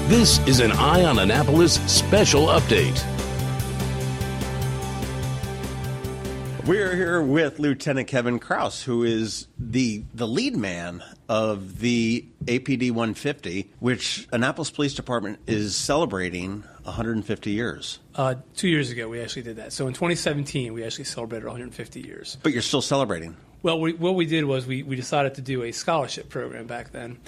This is an Eye on Annapolis special update. We're here with Lieutenant Kevin Krauss, who is the lead man of the APD 150, which Annapolis Police Department is celebrating 150 years. 2 years ago, we actually did that. So in 2017, we actually celebrated 150 years. But you're still celebrating. Well, what we did was we decided to do a scholarship program back then.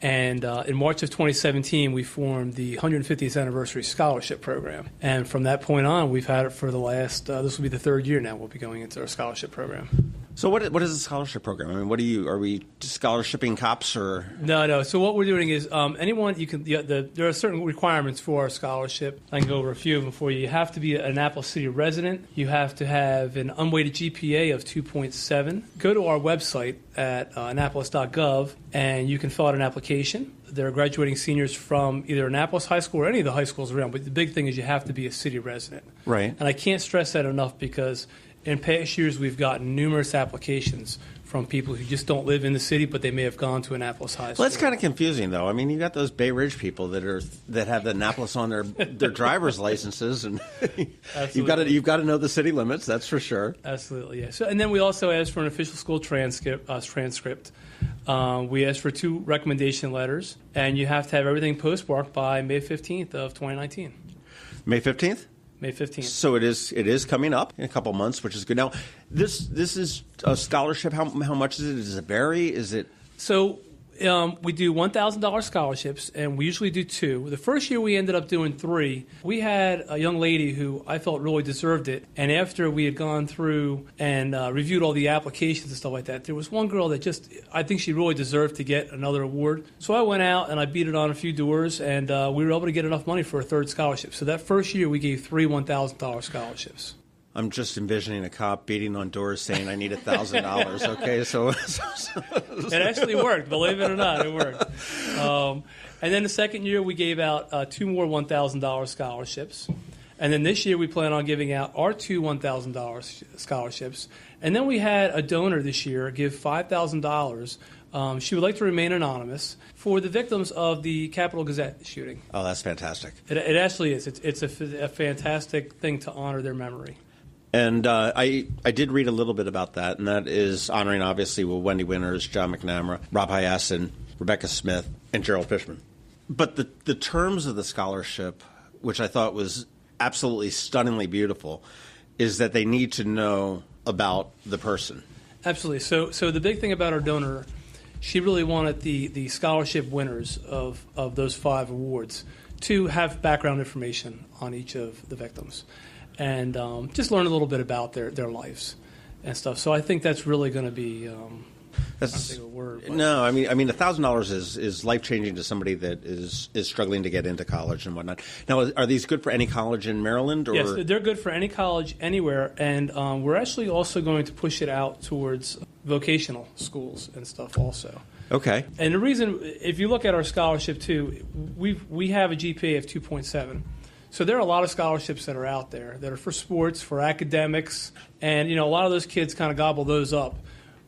And in March of 2017, we formed the 150th Anniversary Scholarship Program. And from that point on, we've had it for the last, this will be the third year now we'll be going into our scholarship program. So what is a scholarship program? I mean, are we scholarshiping cops or? No. So what we're doing is anyone, there are certain requirements for our scholarship. I can go over a few of them for you. You have to be an Annapolis City resident. You have to have an unweighted GPA of 2.7. Go to our website at annapolis.gov and you can fill out an application. There are graduating seniors from either Annapolis High School or any of the high schools around. But the big thing is you have to be a city resident. Right. And I can't stress that enough because in past years, we've gotten numerous applications from people who just don't live in the city, but they may have gone to Annapolis High School. Well, that's kind of confusing, though. I mean, you got those Bay Ridge people that have the Annapolis on their driver's licenses, and you've got to know the city limits. That's for sure. Absolutely, yeah. So, and then we also asked for an official school transcript. We asked for 2 recommendation letters, and you have to have everything postmarked by May 15th of 2019. May 15th. May 15th. So it is coming up in a couple months, which is good. Now, this is a scholarship. How much is it? Does it vary? Is it? So we do $1,000 scholarships, and we usually do 2. The first year we ended up doing 3. We had a young lady who I felt really deserved it, and after we had gone through and reviewed all the applications and stuff like that, there was one girl that I think she really deserved to get another award. So I went out and I beat it on a few doors, and we were able to get enough money for a 3rd scholarship. So that first year we gave 3 $1,000 scholarships. I'm just envisioning a cop beating on doors saying, I need $1,000. Okay, so it actually worked. Believe it or not, it worked. And then the second year, we gave out 2 more $1,000 scholarships. And then this year, we plan on giving out our 2 $1,000 scholarships. And then we had a donor this year give $5,000. She would like to remain anonymous for the victims of the Capitol Gazette shooting. Oh, that's fantastic. It actually is. It's a fantastic thing to honor their memory. And I did read a little bit about that, and that is honoring, obviously, Wendy Winters, John McNamara, Rob Hyacinth, Rebecca Smith, and Gerald Fishman. But the terms of the scholarship, which I thought was absolutely stunningly beautiful, is that they need to know about the person. Absolutely. So the big thing about our donor, she really wanted the scholarship winners of those 5 awards to have background information on each of the victims and just learn a little bit about their lives and stuff. So I think that's really going to be that's a word. But. No, I mean $1,000 is life changing to somebody that is struggling to get into college and whatnot. Now, are these good for any college in Maryland? Or? Yes, they're good for any college anywhere, and we're actually also going to push it out towards vocational schools and stuff also. Okay. And the reason, if you look at our scholarship too, we have a GPA of 2.7. So there are a lot of scholarships that are out there that are for sports, for academics, and a lot of those kids kind of gobble those up.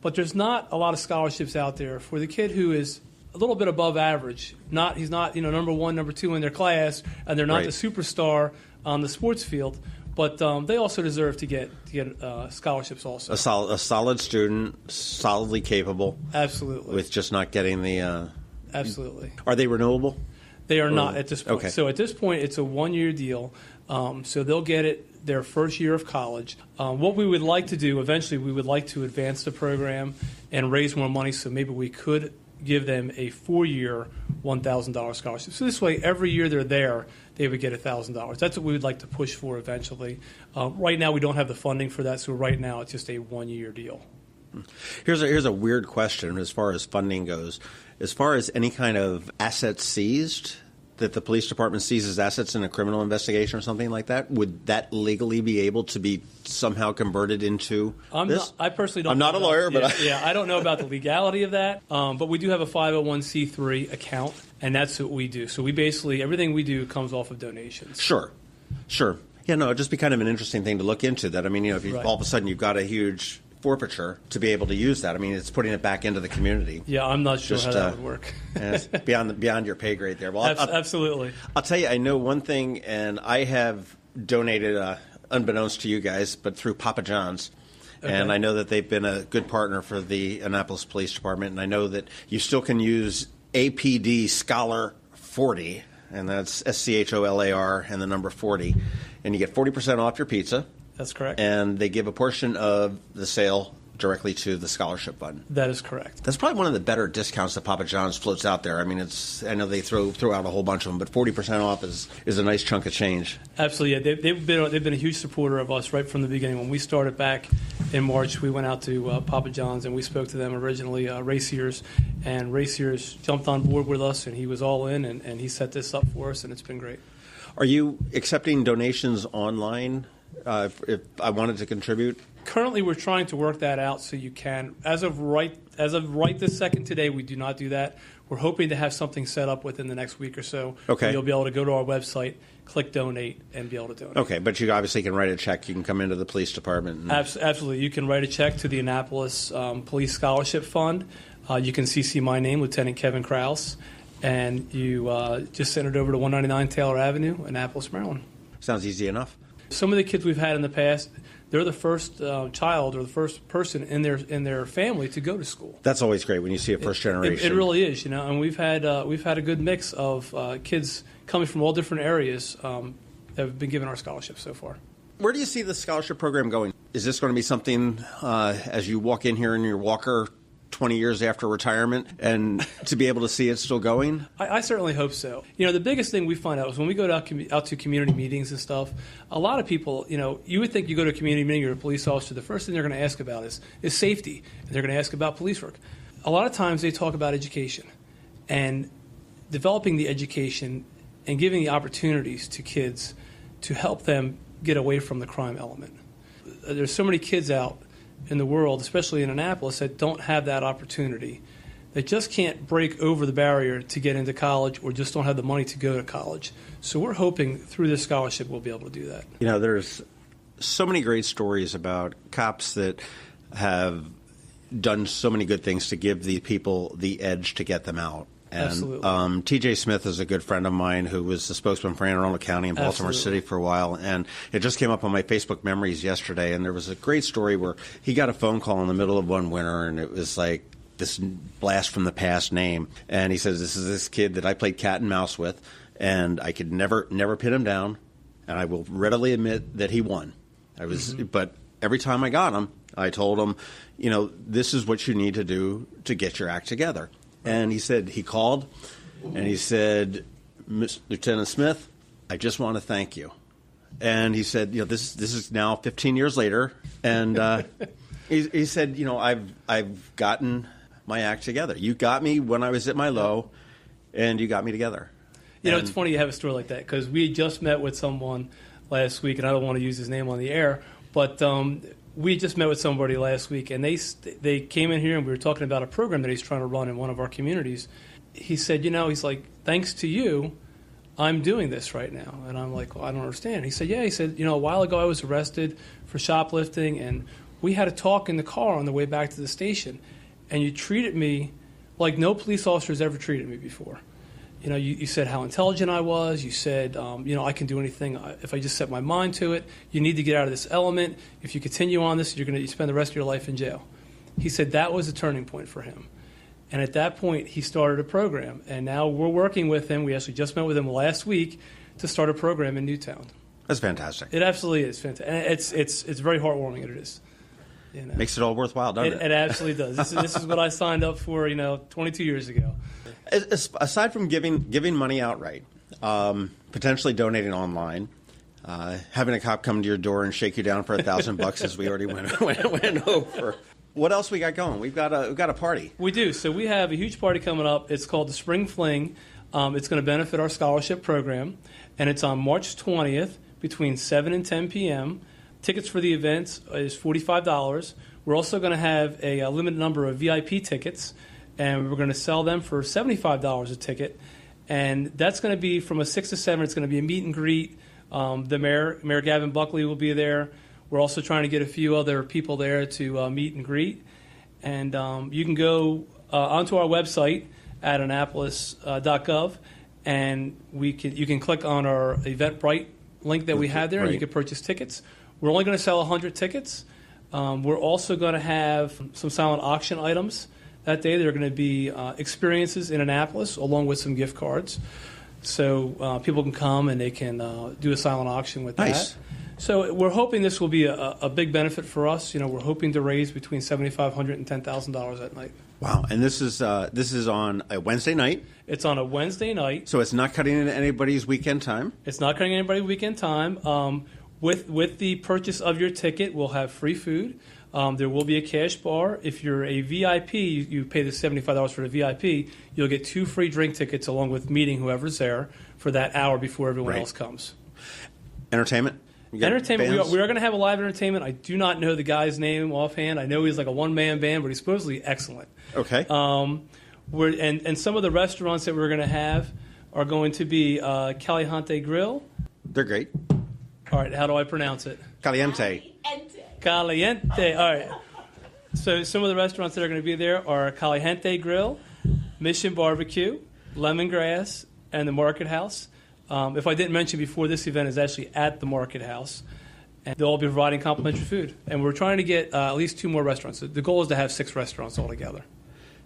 But there's not a lot of scholarships out there for the kid who is a little bit above average. He's not number 1, number 2 in their class, and they're not the superstar on the sports field. But they also deserve to get scholarships also. A solid student, solidly capable. Absolutely. With just not getting the. Absolutely. Are they renewable? They are not at this point. Okay. So at this point, it's a 1-year deal. So they'll get it their first year of college. What we would like to do, eventually, we would like to advance the program and raise more money so maybe we could give them a 4-year $1,000 scholarship. So this way, every year they're there, they would get $1,000. That's what we would like to push for eventually. Right now, we don't have the funding for that, so right now it's just a 1-year deal. Here's a weird question as far as funding goes. As far as any kind of assets seized, that the police department seizes assets in a criminal investigation or something like that, would that legally be able to be somehow converted into this? I personally don't. I'm not a lawyer, but I don't know about the legality of that. But we do have a 501c3 account, and that's what we do. So we basically, everything we do comes off of donations. Sure. Yeah, no, it'd just be kind of an interesting thing to look into. That, I mean, if all of a sudden you've got a huge forfeiture to be able to use that. I mean, it's putting it back into the community. Yeah, I'm not sure how that would work. And it's beyond your pay grade there. Well, absolutely. I'll tell you, I know one thing, and I have donated, unbeknownst to you guys, but through Papa John's. Okay. And I know that they've been a good partner for the Annapolis Police Department, and I know that you still can use APD Scholar 40, and that's SCHOLAR and the number 40, and you get 40% off your pizza. That's correct. And they give a portion of the sale directly to the scholarship fund. That is correct. That's probably one of the better discounts that Papa John's floats out there. I mean, I know they throw out a whole bunch of them, but 40% off is a nice chunk of change. Absolutely, yeah. They've been a huge supporter of us right from the beginning. When we started back in March, we went out to Papa John's and we spoke to them originally, Ray Sears, and Ray Sears jumped on board with us, and he was all in, and he set this up for us, and it's been great. Are you accepting donations online if I wanted to contribute? Currently, we're trying to work that out so you can. As of right this second today, we do not do that. We're hoping to have something set up within the next week or so. Okay. You'll be able to go to our website, click donate, and be able to donate. Okay, but you obviously can write a check. You can come into the police department. Absolutely. You can write a check to the Annapolis Police Scholarship Fund. You can CC my name, Lieutenant Kevin Krauss, and you just send it over to 199 Taylor Avenue, Annapolis, Maryland. Sounds easy enough. Some of the kids we've had in the past, they're the first child or the first person in their family to go to school. That's always great when you see a first generation. It really is, and we've had a good mix of kids coming from all different areas that have been given our scholarships so far. Where do you see the scholarship program going? Is this going to be something as you walk in here in your walker 20 years after retirement and to be able to see it still going? I certainly hope so. The biggest thing we find out is when we go out to community meetings and stuff, a lot of people, you would think you go to a community meeting, you're a police officer, the first thing they're going to ask about is safety. And they're going to ask about police work. A lot of times they talk about education and developing the education and giving the opportunities to kids to help them get away from the crime element. There's so many kids out in the world, especially in Annapolis, that don't have that opportunity. They just can't break over the barrier to get into college or just don't have the money to go to college. So we're hoping through this scholarship we'll be able to do that. There's so many great stories about cops that have done so many good things to give the people the edge to get them out. And Absolutely. T.J. Smith is a good friend of mine who was the spokesman for Anne Arundel County and Baltimore Absolutely. City for a while. And it just came up on my Facebook memories yesterday. And there was a great story where he got a phone call in the middle of one winter, and it was like this blast from the past name. And he says, this is this kid that I played cat and mouse with, and I could never pin him down. And I will readily admit that he won. But every time I got him, I told him, this is what you need to do to get your act together. And he called, and he said, Lieutenant Smith, I just want to thank you. And he said, this is now 15 years later, and he said, I've gotten my act together. You got me when I was at my low, and you got me together. It's funny you have a story like that, because we just met with someone last week, and I don't want to use his name on the air, but we just met with somebody last week, and they came in here, and we were talking about a program that he's trying to run in one of our communities. He said, he's like, thanks to you, I'm doing this right now. And I'm like, well, I don't understand. He said, a while ago I was arrested for shoplifting, and we had a talk in the car on the way back to the station, and you treated me like no police officer has ever treated me before. You said how intelligent I was. You said, I can do anything if I just set my mind to it. You need to get out of this element. If you continue on this, you're going to spend the rest of your life in jail. He said that was a turning point for him. And at that point, he started a program. And now we're working with him. We actually just met with him last week to start a program in Newtown. That's fantastic. It absolutely is fantastic. And it's very heartwarming. It is. Makes it all worthwhile, doesn't it? It absolutely does. This is what I signed up for, 22 years ago. Aside from giving money outright, potentially donating online, having a cop come to your door and shake you down for $1,000 as we already went over. What else we got going? We've got a party. We do. So we have a huge party coming up. It's called the Spring Fling. It's going to benefit our scholarship program, and it's on March 20th between 7 and 10 p.m. Tickets for the event is $45. We're also going to have a limited number of VIP tickets, and we're going to sell them for $75 a ticket. And that's going to be from 6 to 7. It's going to be a meet and greet. The mayor Gavin Buckley, will be there. We're also trying to get a few other people there to meet and greet. And you can go onto our website at annapolis.gov, and you can click on our Eventbrite link that we have there, and you can purchase tickets. We're only going to sell 100 tickets. We're also going to have some silent auction items that day. There are going to be experiences in Annapolis along with some gift cards. So people can come and they can do a silent auction with that. So we're hoping this will be a big benefit for us. We're hoping to raise between $7,500 and $10,000 that night. Wow! And this is on a Wednesday night. It's on a Wednesday night. So it's not cutting into anybody's weekend time. It's not cutting anybody's weekend time. With the purchase of your ticket, we'll have free food. There will be a cash bar. If you're a VIP, you pay the $75 for the VIP. You'll get 2 free drink tickets along with meeting whoever's there for that hour before everyone else comes. Entertainment? Entertainment. We are going to have a live entertainment. I do not know the guy's name offhand. I know he's like a one-man band, but he's supposedly excellent. Okay. And some of the restaurants that we're going to have are going to be Caliente Grill. They're great. All right, how do I pronounce it? Caliente. Caliente. All right. So some of the restaurants that are going to be there are Caliente Grill, Mission Barbecue, Lemongrass, and the Market House. If I didn't mention before, this event is actually at the Market House, and they'll all be providing complimentary food. And we're trying to get at least 2 more restaurants. The goal is to have 6 restaurants altogether.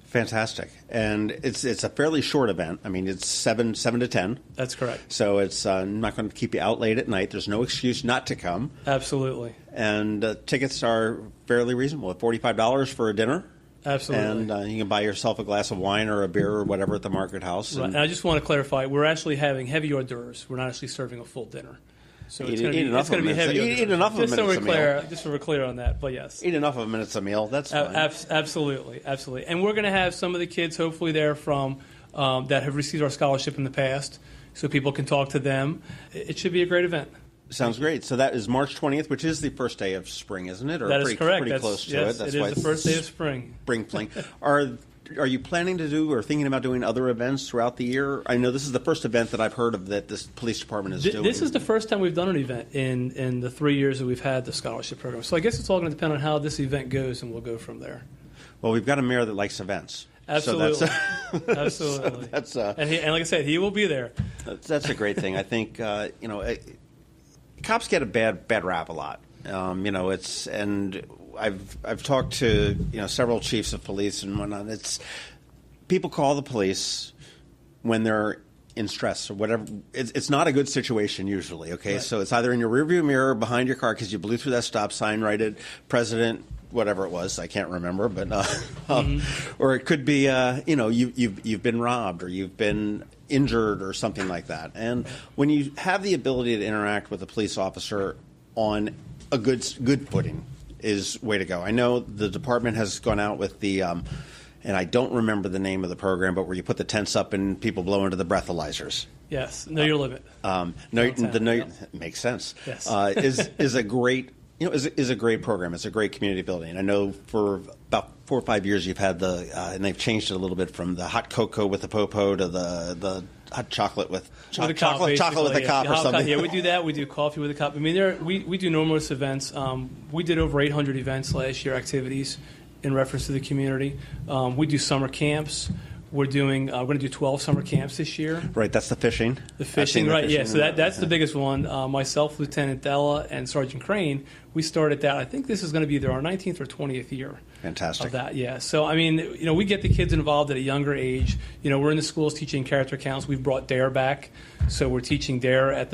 Fantastic. And it's a fairly short event. I mean, it's 7 to 10. That's correct. So it's not going to keep you out late at night. There's no excuse not to come. Absolutely. And tickets are fairly reasonable, at $45 for a dinner. Absolutely. And you can buy yourself a glass of wine or a beer or whatever at the Market House. Right. And I just want to clarify, we're actually having heavy hors d'oeuvres. We're not actually serving a full dinner. So it's going to be heavy. Eat enough of them, it's a meal. Just so we're clear on that, but yes. Eat enough of them and it's a meal. That's fine. Absolutely. And we're going to have some of the kids hopefully there from that have received our scholarship in the past, so people can talk to them. It should be a great event. Sounds great. So that is March 20th, which is the first day of spring, isn't it? Or that is correct. Pretty close to it. That's it is the first day of spring. Spring Fling. Are you planning to do or thinking about doing other events throughout the year? I know this is the first event that I've heard of that this police department is doing. This is the first time we've done an event in the 3 years that we've had the scholarship program. So I guess it's all going to depend on how this event goes, and we'll go from there. Well, we've got a mayor that likes events. Absolutely. So Absolutely. So and like I said, he will be there. That's a great thing. I think, cops get a bad rap a lot. I've talked to several chiefs of police and whatnot. People call the police when they're in stress or whatever. It's not a good situation usually. Okay, right. So it's either in your rearview mirror or behind your car because you blew through that stop sign, righted President, whatever it was. I can't remember, but or it could be you've been robbed or you've been injured or something like that. And when you have the ability to interact with a police officer on a good footing is way to go. I know the department has gone out with the, and I don't remember the name of the program, but where you put the tents up and people blow into the breathalyzers. Yes, know your limit. Makes sense. Yes, is a great is a great program. It's a great community building. I know for about 4 or 5 years you've had and they've changed it a little bit from the hot cocoa with the popo to the hot chocolate with chocolate with a cop or something. Yeah, we do that. We do coffee with a cop. I mean, we do numerous events. We did over 800 events last year, activities in reference to the community. We do summer camps. We're going to do 12 summer camps this year. Right, that's the fishing. The fishing, right? Yeah. So that's the biggest one. Myself, Lieutenant Della, and Sergeant Crane, we started that. I think this is going to be our 19th or 20th year. Fantastic. Of that, yeah. So I mean, we get the kids involved at a younger age. We're in the schools teaching character counts. We've brought DARE back, so we're teaching DARE at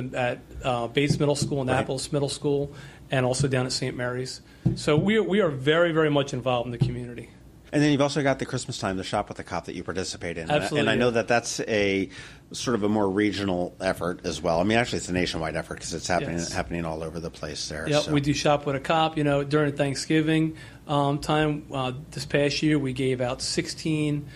Bates Middle School, Annapolis Middle School, and also down at St. Mary's. So we are very, very much involved in the community. And then you've also got the Christmas time, the Shop with the Cop that you participate in. Absolutely. And I know that's a sort of a more regional effort as well. I mean, actually, it's a nationwide effort because it's happening all over the place there. Yep, so. We do Shop with a Cop. During Thanksgiving time this past year, we gave out 16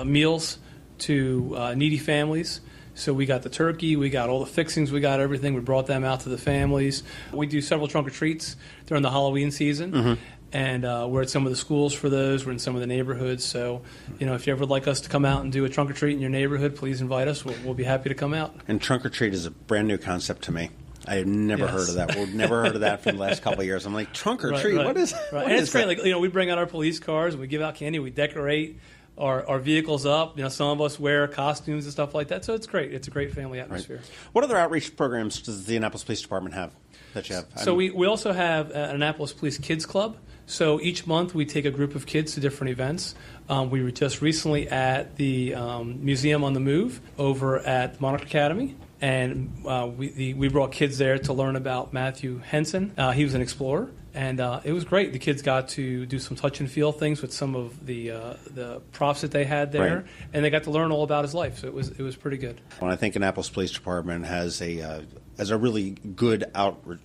meals to needy families. So we got the turkey, we got all the fixings, we got everything. We brought them out to the families. We do several trunk or treats during the Halloween season. Mm-hmm. And we're at some of the schools for those. We're in some of the neighborhoods. So, if you ever would like us to come out and do a trunk or treat in your neighborhood, please invite us. We'll be happy to come out. And trunk or treat is a brand new concept to me. I have never heard of that. We've never heard of that for the last couple of years. I'm like, trunk or treat? What is right. And it's great. Like, we bring out our police cars, and we give out candy, we decorate our vehicles up. Some of us wear costumes and stuff like that. So it's great. It's a great family atmosphere. Right. What other outreach programs does the Annapolis Police Department have that you have? So we also have an Annapolis Police Kids Club. So each month we take a group of kids to different events. We were just recently at the Museum on the Move over at Monarch Academy. And we brought kids there to learn about Matthew Henson. He was an explorer. And it was great. The kids got to do some touch and feel things with some of the props that they had there, and they got to learn all about his life. So it was pretty good. Well, I think Annapolis Police Department has a really good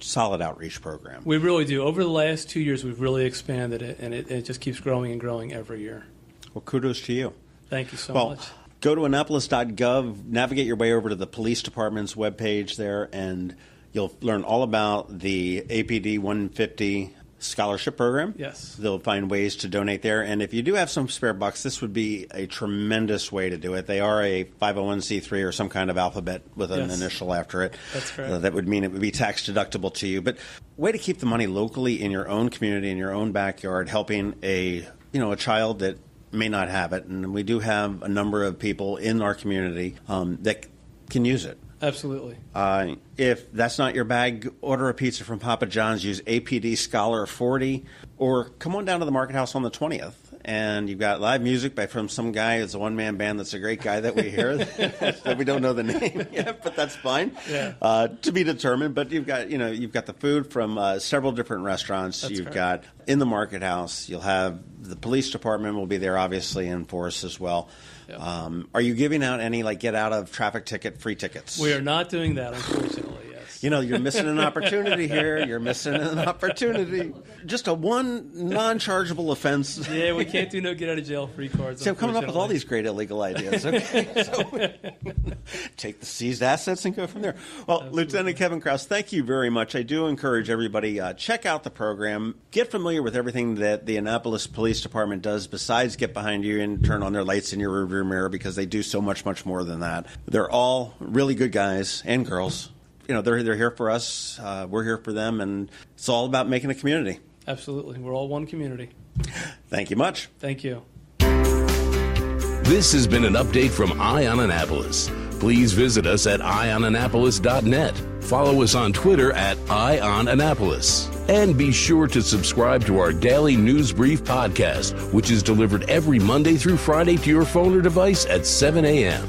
solid outreach program. We really do. Over the last 2 years, we've really expanded it, and it just keeps growing and growing every year. Well, kudos to you. Thank you so much. Go to Annapolis.gov, navigate your way over to the police department's webpage there, and you'll learn all about the APD 150 scholarship program. Yes. They'll find ways to donate there. And if you do have some spare bucks, this would be a tremendous way to do it. They are a 501c3 or some kind of alphabet with an initial after it. That's correct. That would mean it would be tax deductible to you. But way to keep the money locally in your own community, in your own backyard, helping a child that may not have it. And we do have a number of people in our community that can use it. Absolutely. If that's not your bag, order a pizza from Papa John's. Use APD Scholar 40, or come on down to the Market House on the 20th. And you've got live music from some guy. It's a one-man band that's a great guy that we hear. That we don't know the name yet, but that's fine. Yeah. To be determined. But you've got the food from several different restaurants. That's you've correct. got in the Market House. You'll have the police department will be there, obviously, in force as well. Yep. Are you giving out any get out of traffic ticket free tickets? We are not doing that, unfortunately. Yes. You're missing an opportunity here. You're missing an opportunity. Just a one non-chargeable offense. Yeah, we can't do no get out of jail free cards. See, I'm coming up with all these great illegal ideas. Okay, so take the seized assets and go from there. Well, absolutely. Lieutenant Kevin Krauss, thank you very much. I do encourage everybody, check out the program. Get familiar with everything that the Annapolis Police Department does besides get behind you and turn on their lights in your rearview mirror, because they do so much, much more than that. They're all really good guys and girls. They're here for us. We're here for them, and it's all about making a community. Absolutely. We're all one community. Thank you much. Thank you. This has been an update from Eye on Annapolis. Please visit us at eyeonannapolis.net. Follow us on Twitter at Eye on Annapolis. And be sure to subscribe to our daily news brief podcast, which is delivered every Monday through Friday to your phone or device at 7 a.m.